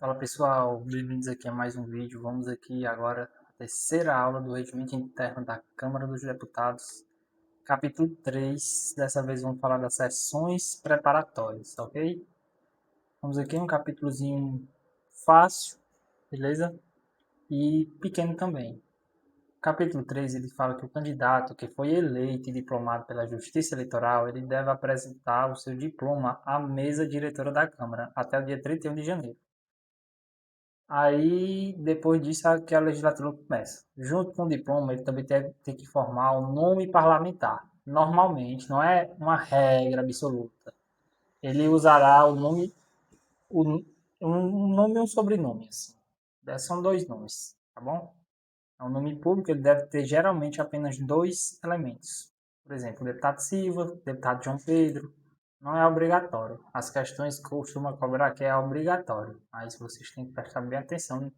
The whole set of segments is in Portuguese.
Fala pessoal, bem-vindos aqui a mais um vídeo. Vamos aqui agora à terceira aula do Regimento Interno da Câmara dos Deputados, capítulo 3. Dessa vez vamos falar das sessões preparatórias, ok? Vamos aqui um capítulozinho fácil, beleza? E pequeno também. Capítulo 3 ele fala que o candidato que foi eleito e diplomado pela Justiça Eleitoral, ele deve apresentar o seu diploma à mesa diretora da Câmara até o dia 31 de janeiro. Aí, depois disso, que a legislatura começa. Junto com o diploma, ele também tem que formar um nome parlamentar. Normalmente, não é uma regra absoluta. Ele usará o nome, o- um nome e um sobrenome. Assim. São dois nomes, tá bom? É um nome público, ele deve ter geralmente apenas dois elementos. Por exemplo, o deputado Silva, o deputado João Pedro. Não é obrigatório. As questões que costuma cobrar aqui é obrigatório. Mas vocês têm que prestar bem atenção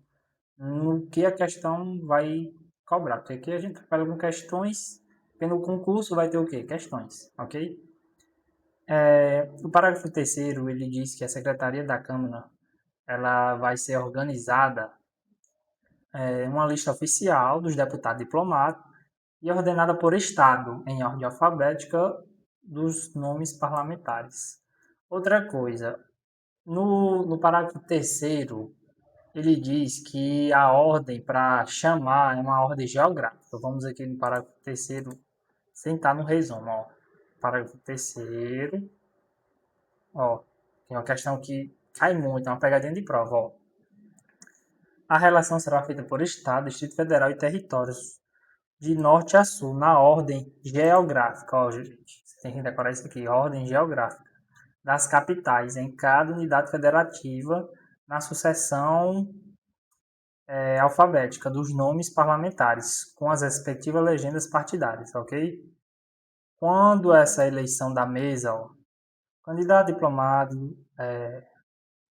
no que a questão vai cobrar. Porque aqui a gente trabalha com questões, pelo concurso vai ter o quê? Questões, ok? O parágrafo terceiro ele diz que a Secretaria da Câmara ela vai ser organizada uma lista oficial dos deputados diplomados e ordenada por estado, em ordem alfabética dos nomes parlamentares. Outra coisa, no parágrafo terceiro ele diz que a ordem para chamar é uma ordem geográfica. Vamos aqui no parágrafo terceiro, sem estar no resumo. Ó. Parágrafo terceiro, ó, tem uma questão que cai muito, é uma pegadinha de prova. Ó. A relação será feita por Estado, Distrito Federal e territórios, de norte a sul, na ordem geográfica. Ó, gente, você tem que decorar isso aqui, ordem geográfica. Das capitais, em cada unidade federativa, na sucessão alfabética dos nomes parlamentares, com as respectivas legendas partidárias, ok? Quando essa eleição da mesa, ó, candidato diplomado,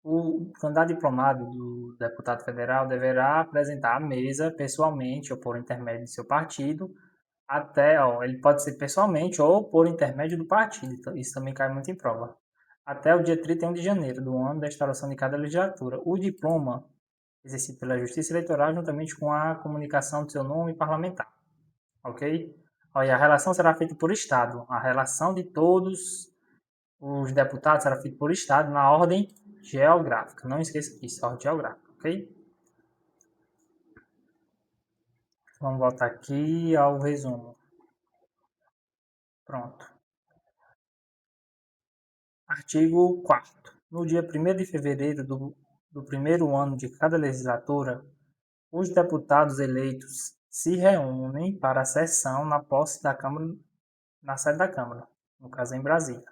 o candidato diplomado do deputado federal deverá apresentar à mesa pessoalmente ou por intermédio de seu partido, até, ó, ele pode ser pessoalmente ou por intermédio do partido, então isso também cai muito em prova. Até o dia 31 de janeiro do ano da instalação de cada legislatura. O diploma exercido pela Justiça Eleitoral juntamente com a comunicação do seu nome parlamentar, ok? Olha, a relação será feita por Estado. A relação de todos os deputados será feita por Estado na ordem geográfica. Não esqueça disso, ordem geográfica, ok? Vamos voltar aqui ao resumo. Pronto. Artigo 4º. No dia 1º de fevereiro do primeiro ano de cada legislatura, os deputados eleitos se reúnem para a sessão na posse da Câmara, na sede da Câmara, no caso em Brasília.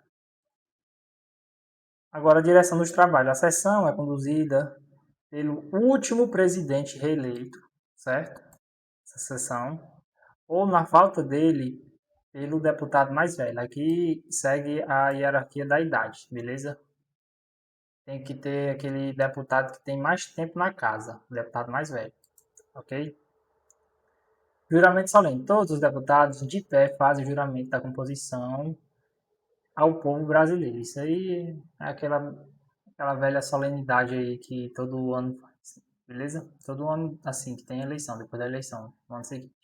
Agora, a direção dos trabalhos. A sessão é conduzida pelo último presidente reeleito, certo? Essa sessão. Ou, na falta dele, pelo deputado mais velho. Aqui segue a hierarquia da idade, beleza? Tem que ter aquele deputado que tem mais tempo na casa, o deputado mais velho, ok? Juramento solene. Todos os deputados de pé fazem o juramento da composição ao povo brasileiro. Isso aí é aquela velha solenidade aí que todo ano faz, beleza? Todo ano, assim, que tem eleição, depois da eleição, no ano seguinte.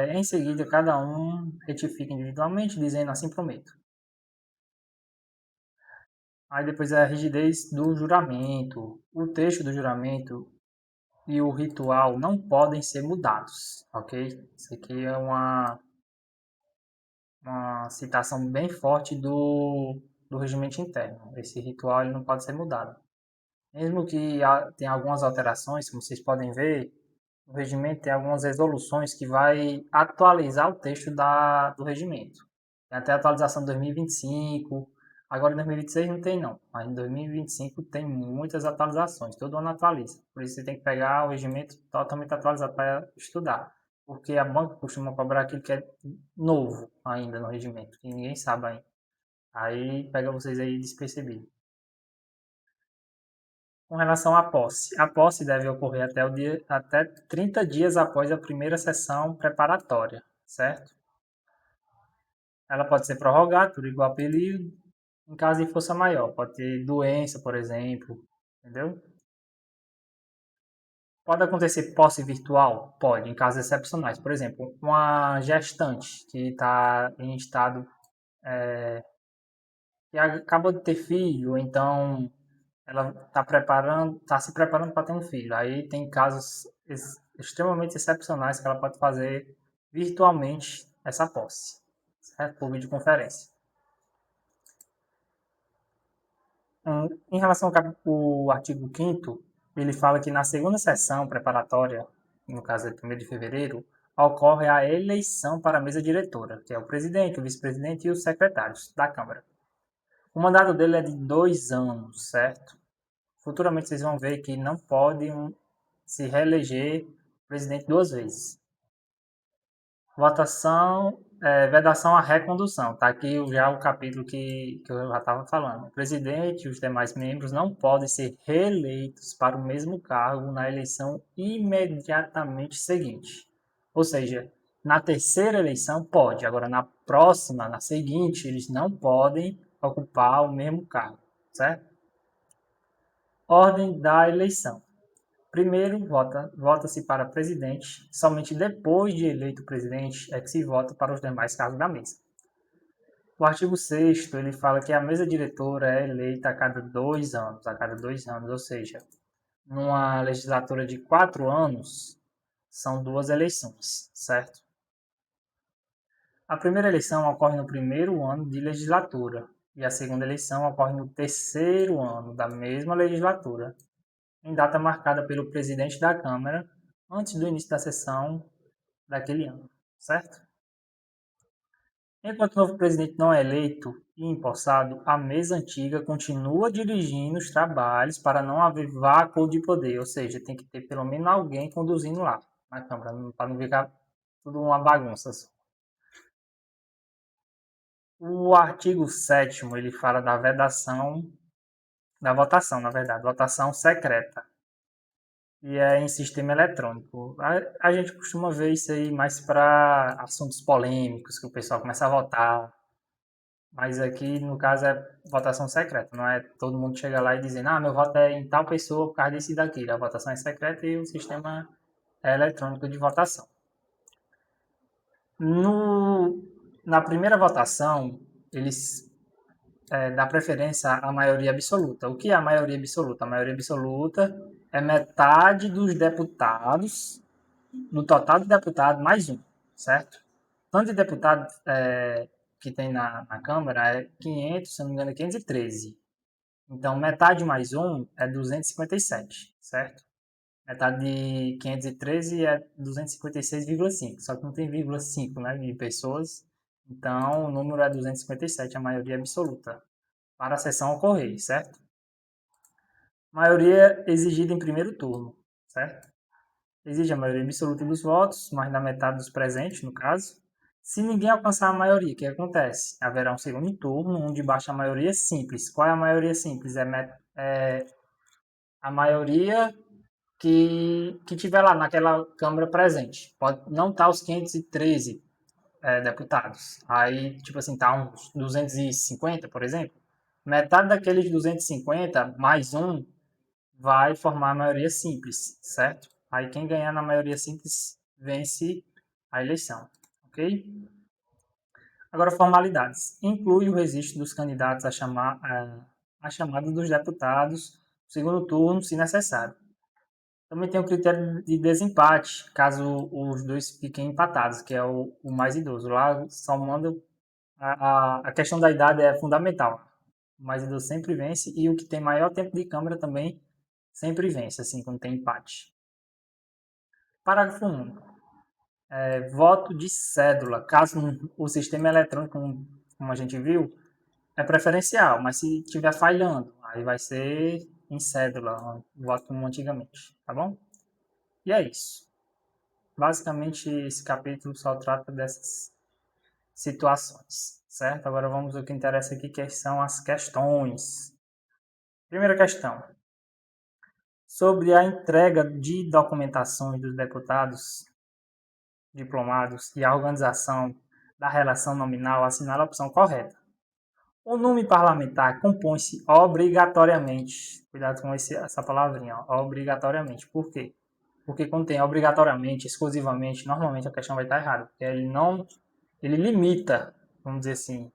Em seguida, cada um retifica individualmente, dizendo assim prometo. Aí depois é a rigidez do juramento. O texto do juramento e o ritual não podem ser mudados, ok? Isso aqui é uma citação bem forte do regimento interno. Esse ritual ele não pode ser mudado. Mesmo que tenha algumas alterações, como vocês podem ver, o regimento tem algumas resoluções que vai atualizar o texto do regimento. Tem até a atualização de 2025, agora em 2026 não tem não, mas em 2025 tem muitas atualizações, todo ano atualiza. Por isso você tem que pegar o regimento totalmente atualizado para estudar, porque a banca costuma cobrar aquilo que é novo ainda no regimento, que ninguém sabe ainda. Aí pega vocês aí despercebido. Com relação à posse. A posse deve ocorrer até 30 dias após a primeira sessão preparatória, certo? Ela pode ser prorrogada por igual período, em caso de força maior. Pode ter doença, por exemplo, entendeu? Pode acontecer posse virtual? Pode, em casos excepcionais. Por exemplo, uma gestante que está em estado que acabou de ter filho, ou então ela está se preparando para ter um filho. Aí tem casos extremamente excepcionais que ela pode fazer virtualmente essa posse, certo? Por videoconferência. Em relação ao artigo 5º, ele fala que na segunda sessão preparatória, no caso de 1º de fevereiro, ocorre a eleição para a mesa diretora, que é o presidente, o vice-presidente e os secretários da Câmara. O mandato dele é de 2 anos, certo? Futuramente vocês vão ver que não pode se reeleger presidente 2 vezes. Votação, vedação à recondução. Está aqui já o capítulo que eu já estava falando. O presidente e os demais membros não podem ser reeleitos para o mesmo cargo na eleição imediatamente seguinte. Ou seja, na terceira eleição pode, agora na próxima, na seguinte, eles não podem ocupar o mesmo cargo, certo? Ordem da eleição. Primeiro, vota-se para presidente. Somente depois de eleito o presidente é que se vota para os demais cargos da mesa. O artigo 6º, ele fala que a mesa diretora é eleita a cada 2 anos, ou seja, numa legislatura de 4 anos, são 2 eleições, certo? A primeira eleição ocorre no primeiro ano de legislatura e a segunda eleição ocorre no terceiro ano da mesma legislatura, em data marcada pelo presidente da Câmara antes do início da sessão daquele ano, certo? Enquanto o novo presidente não é eleito e empossado, a mesa antiga continua dirigindo os trabalhos para não haver vácuo de poder, ou seja, tem que ter pelo menos alguém conduzindo lá na Câmara, para não ficar tudo uma bagunça. O artigo 7º, ele fala da vedação, da votação, na verdade, votação secreta. E é em sistema eletrônico. A gente costuma ver isso aí mais para assuntos polêmicos, que o pessoal começa a votar. Mas aqui, no caso, é votação secreta. Não é todo mundo chega lá e dizendo, ah, meu voto é em tal pessoa por causa disso e daquilo. A votação é secreta e o sistema é eletrônico de votação. Na primeira votação, eles dá preferência à maioria absoluta. O que é a maioria absoluta? A maioria absoluta é metade dos deputados, no total de deputados, mais um, certo? Tanto de deputado que tem na Câmara é 500, se não me engano, é 513. Então, metade mais um é 257, certo? Metade de 513 é 256,5, só que não tem vírgula 5, né, de pessoas. Então, o número é 257, a maioria absoluta, para a sessão ocorrer, certo? Maioria exigida em primeiro turno, certo? Exige a maioria absoluta dos votos, mais da metade dos presentes, no caso. Se ninguém alcançar a maioria, o que acontece? Haverá um segundo turno, onde baixa a maioria simples. Qual é a maioria simples? É a maioria que tiver lá naquela Câmara presente. Pode não estar os 513 deputados. Aí, tipo assim, tá uns 250, por exemplo. Metade daqueles 250, mais um, vai formar a maioria simples, certo? Aí quem ganhar na maioria simples vence a eleição, ok? Agora, formalidades. Inclui o registro dos candidatos a chamada dos deputados, segundo turno, se necessário. Também tem o critério de desempate, caso os dois fiquem empatados, que é o mais idoso. Lá só manda. A questão da idade é fundamental. O mais idoso sempre vence e o que tem maior tempo de câmara também sempre vence, assim, quando tem empate. Parágrafo único. Voto de cédula. Caso o sistema eletrônico, como a gente viu, é preferencial, mas se estiver falhando, aí vai ser em cédula, voto como antigamente, tá bom? E é isso. Basicamente, esse capítulo só trata dessas situações, certo? Agora vamos ao que interessa aqui, que são as questões. Primeira questão. Sobre a entrega de documentações dos deputados diplomados e a organização da relação nominal, assinale a opção correta. O nome parlamentar compõe-se obrigatoriamente. Cuidado com essa palavrinha, ó, obrigatoriamente. Por quê? Porque quando tem obrigatoriamente, exclusivamente, normalmente a questão vai estar errada. Porque ele limita, vamos dizer assim,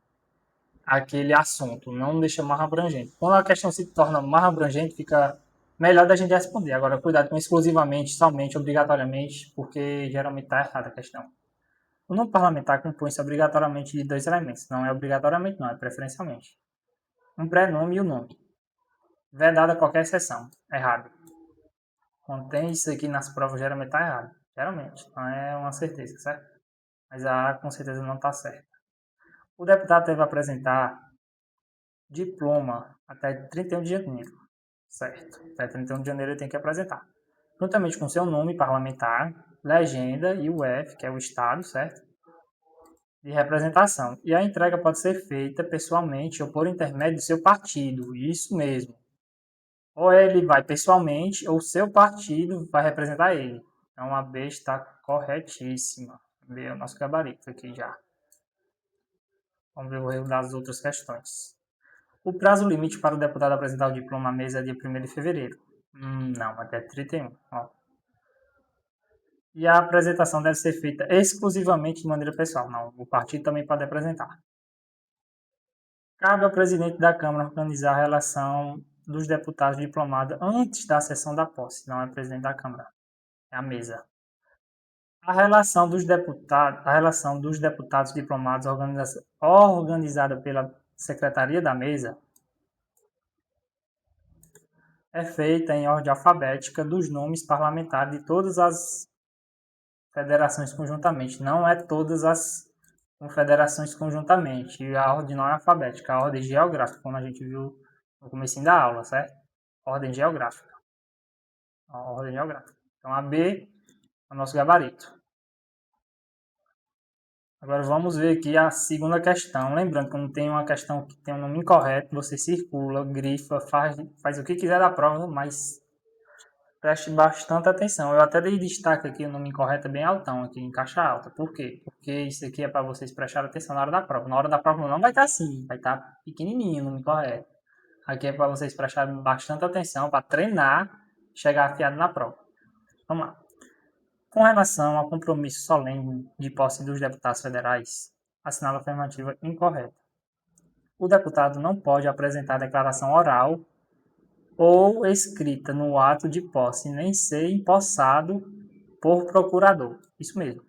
aquele assunto, não deixa mais abrangente. Quando a questão se torna mais abrangente, fica melhor da gente responder. Agora, cuidado com exclusivamente, somente, obrigatoriamente, porque geralmente está errada a questão. O nome parlamentar compõe-se obrigatoriamente de dois elementos. Não é obrigatoriamente, não, é preferencialmente. Um prenome e o nome. Vedada qualquer exceção. Errado. Quando tem isso aqui nas provas, geralmente está errado. Geralmente. Não é uma certeza, certo? Mas a com certeza não está certa. O deputado deve apresentar diploma até 31 de janeiro. Certo. Até 31 de janeiro ele tem que apresentar. Juntamente com seu nome parlamentar, legenda e o F, que é o estado, certo? De representação. E a entrega pode ser feita pessoalmente ou por intermédio do seu partido. Isso mesmo. Ou ele vai pessoalmente, ou seu partido vai representar ele. Então a B está corretíssima. B é o nosso gabarito aqui já. Vamos ver o erro das outras questões. O prazo limite para o deputado apresentar o diploma à mesa é dia 1º de fevereiro. Não, até 31. Ó. E a apresentação deve ser feita exclusivamente de maneira pessoal. Não, o partido também pode apresentar. Cabe ao presidente da Câmara organizar a relação dos deputados diplomados antes da sessão da posse. Não é o presidente da Câmara, é a mesa. A relação dos deputados diplomados organizada pela Secretaria da Mesa é feita em ordem alfabética dos nomes parlamentares de todas as federações conjuntamente. Não é todas as confederações conjuntamente. E a ordem não é alfabética, a ordem geográfica, como a gente viu no começo da aula, certo? Ordem geográfica. A ordem geográfica. Então a B é o nosso gabarito. Agora vamos ver aqui a segunda questão. Lembrando, quando tem uma questão que tem um nome incorreto, você circula, grifa, faz o que quiser da prova, mas preste bastante atenção. Eu até dei destaque aqui, o nome incorreto é bem altão, aqui em caixa alta. Por quê? Porque isso aqui é para vocês prestarem atenção na hora da prova. Na hora da prova não vai estar assim, vai estar pequenininho o nome incorreto. Aqui é para vocês prestarem bastante atenção, para treinar, chegar afiado na prova. Vamos lá. Com relação ao compromisso solene de posse dos deputados federais, assinala a afirmativa incorreta. O deputado não pode apresentar declaração oral ou escrita no ato de posse, nem ser empossado por procurador. Isso mesmo,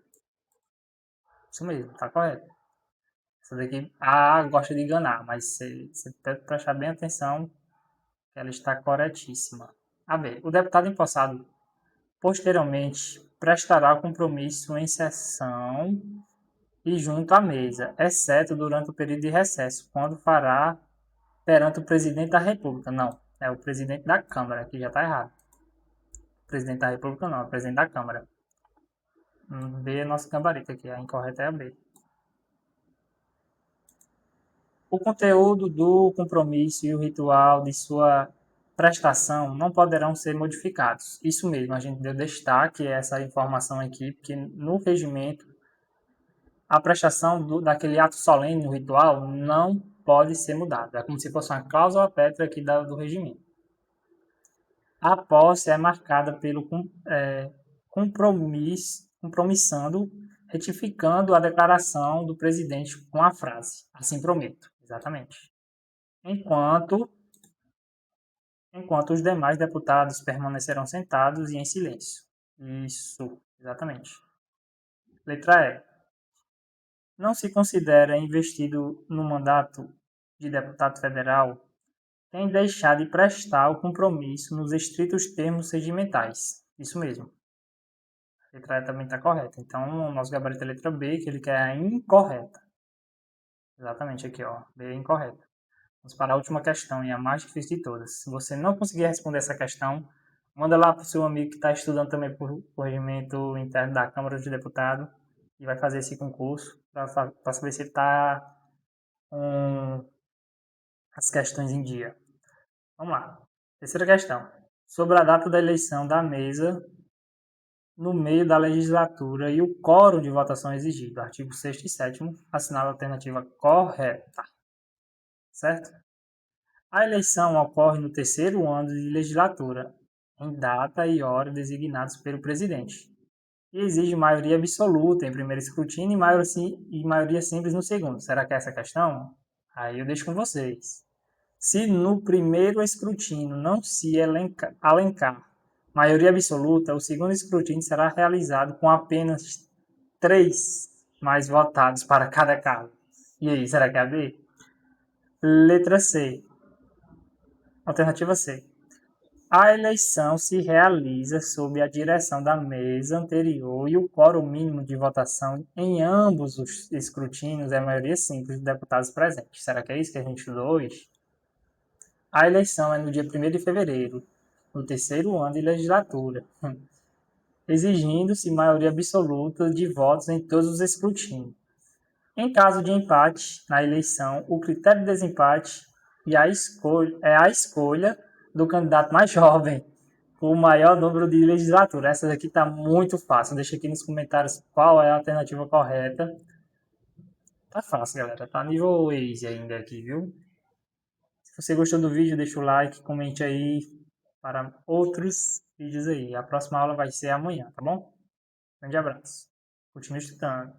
está correto. Essa daqui, a gosta de enganar, mas você deve prestar bem atenção que ela está corretíssima. A B. O deputado empossado posteriormente prestará o compromisso em sessão e junto à mesa, exceto durante o período de recesso, quando fará perante o presidente da República. Não, é o presidente da Câmara, que já está errado. O presidente da República não, é o presidente da Câmara. B é nosso gabarito aqui, a incorreta é a B. O conteúdo do compromisso e o ritual de sua prestação não poderão ser modificados. Isso mesmo, a gente deu destaque a essa informação aqui, porque no regimento a prestação daquele ato solene no ritual não pode ser mudada. É como se fosse uma cláusula pétrea aqui do regimento. A posse é marcada pelo compromissando, retificando a declaração do presidente com a frase, assim prometo. Exatamente. Enquanto os demais deputados permanecerão sentados e em silêncio. Isso, exatamente. Letra E. Não se considera investido no mandato de deputado federal quem deixar de prestar o compromisso nos estritos termos regimentais. Isso mesmo. A letra E também está correta. Então, o nosso gabarito é a letra B, que ele quer a incorreta. Exatamente, aqui, ó. B é incorreta. Vamos para a última questão, e a mais difícil de todas. Se você não conseguir responder essa questão, manda lá para o seu amigo que está estudando também por o regimento interno da Câmara dos Deputados e vai fazer esse concurso para saber se ele está com as questões em dia. Vamos lá. Terceira questão. Sobre a data da eleição da mesa no meio da legislatura e o quórum de votação exigido. Artigo 6º e 7º, assinala a alternativa correta. certo? A eleição ocorre no terceiro ano de legislatura, em data e hora designados pelo presidente, e exige maioria absoluta em primeiro escrutínio e maioria simples no segundo. Será que é essa a questão? Aí eu deixo com vocês. Se no primeiro escrutínio não se alencar maioria absoluta, o segundo escrutínio será realizado com apenas 3 mais votados para cada cargo. E aí, será que é a B? Letra C. Alternativa C. A eleição se realiza sob a direção da mesa anterior e o quórum mínimo de votação em ambos os escrutínios é a maioria simples de deputados presentes. Será que é isso que a gente estudou hoje? A eleição é no dia 1º de fevereiro, no terceiro ano de legislatura, exigindo-se maioria absoluta de votos em todos os escrutínios. Em caso de empate na eleição, o critério de desempate é a escolha do candidato mais jovem, com o maior número de legislatura. Essa daqui está muito fácil. Deixa aqui nos comentários qual é a alternativa correta. Tá fácil, galera. Tá nível easy ainda aqui, viu? Se você gostou do vídeo, deixa o like, comente aí para outros vídeos aí. A próxima aula vai ser amanhã, tá bom? Grande abraço. Continue estudando.